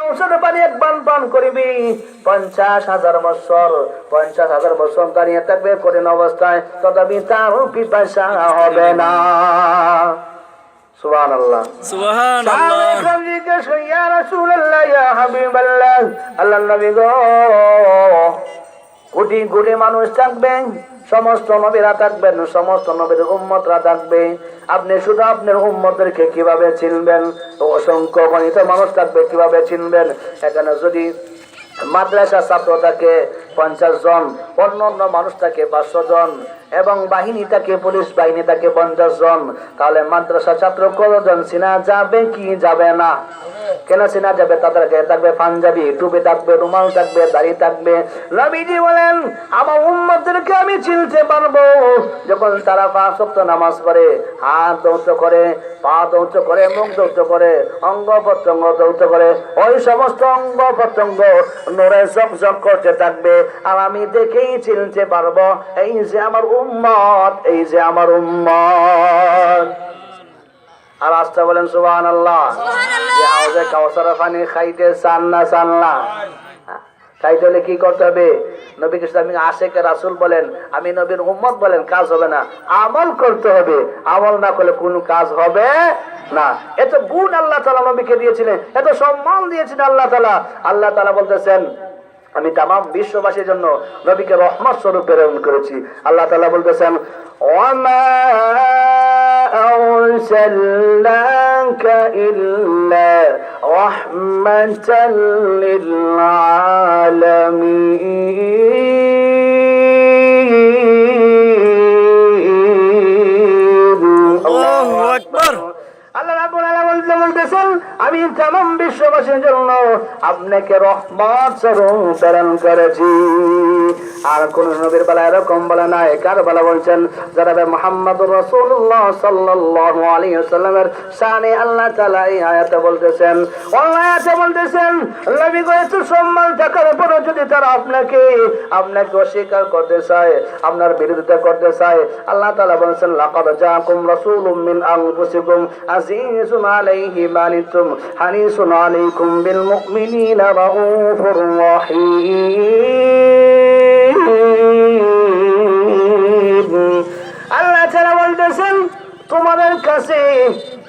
কাউসারের পানি একবার পান করিবি 50,000 বছর, 50,000 বছর দাঁড়িয়ে থাকবে কঠিন অবস্থায়, তথাপি তার পিপাসা হবে না। সুবহানাল্লাহ, সুবহানাল্লাহ। জিজ্ঞেস করি, ইয়া রাসূলুল্লাহ, ইয়া হাবিবাল্লাহ, আল্লাহর নবী গো, কোটি কোটি মানুষ থাকবেন, সমস্ত নবীরা থাকবেন, সমস্ত নবীর উম্মতরা থাকবে, আপনি শুধু আপনার উম্মতদেরকে কিভাবে চিনবেন? অসংখ্য গণিত মানুষ থাকবে, কিভাবে চিনবেন? এখানে যদি মাদ্রাসা ছাত্র থাকে 50 জন, অন্য অন্য মানুষ থাকে 500 জন, এবং বাহিনী থাকে, পুলিশ বাহিনী থাকে 50 জন, তাহলে মাদ্রাসা ছাত্র কতজন চিনা যাবে কি যাবে না? কেন চিনা যাবে? তাদের গায়ে থাকবে পাঞ্জাবি, টুপি থাকবে, রুমাল থাকবে, দাড়ি থাকবে। নবীজি বলেন, আমার উম্মতদেরকে আমি চিনতে পারবো যখন তারা 5 ওয়াক্ত নামাজ পড়ে, হাত দৌত করে, পা দৌত করে, মুখ দৌত করে, অঙ্গ প্রত্যঙ্গ দৌত করে, ওই সমস্ত অঙ্গ প্রত্যঙ্গ নূরে ঝকঝক করতে থাকবে, আর আমি দেখেই চিনতে পারবো এই যে আমার উম্মত, এই যে আমার উম্মত। আর আস্তে বলেন সুবহানাল্লাহ। যে কাউসারের পানি খাইতে চান না, চান না? খাইতে হলে কি করতে হবে? নবীকে আপনি আশেকে রাসূল বলেন, আমি নবীর উম্মত বলেন, কাজ হবে না, আমল করতে হবে। আমল না করলে কোন কাজ হবে না। এত গুণ আল্লাহ তাআলা নবীকে দিয়েছিলেন, এত সম্মান দিয়েছিলেন আল্লাহ তাআলা। আল্লাহ তাআলা বলতেছেন, আমি তামাম বিশ্ববাসীর জন্য নবীকে রহমত স্বরূপ প্রেরণ করেছি। আল্লাহ তাআলা বলতেছেন, ওয়ামা আরসালনাকা ইল্লা রাহমাতাল লিল আলামিন। আল্লাহু আকবার। আল্লাহ রাব্বুল আলামিন বলতেছেন, আমি তামাম বিশ্ববাসীর জন্য আপনাকে রহমত স্বরূপ প্রেরণ করেছি। আর কোন নবীর বেলা এরকম বলে নাই। কার বেলা বলছেন? জনাবে মুহাম্মদুর রাসূলুল্লাহ সাল্লাল্লাহু আলাইহি ওয়াসাল্লামের শানে আল্লাহ তাআলা এই আয়াতে বলতেছেন, আয়াতে বলতেছেন, নবী গো, এত সম্মান থাকার পরও যদি তারা আপনাকে অস্বীকার করতে চায়, আপনার বিরোধিতা করতে চায়, আল্লাহ তাআলা বলছেন, লাকাদ জাআকুম রাসূলুম মিন আনফুসিকুম আজিজুন আলাইহি মা আনিতুম হারিসুন আলাইকুম বিল মুমিনিনা রাউফুর রাহিম। আল্লাহ তাআলা বলতেছেন, তোমাদের কাছে,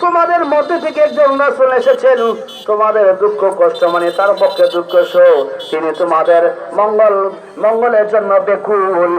তোমাদের মধ্যে থেকে একজন রাসূল এসেছেন, তোমাদের দুঃখ কষ্ট মানে তার পক্ষে দুঃখ সহ তিনি তোমাদের মঙ্গলের জন্য ব্যাকুল।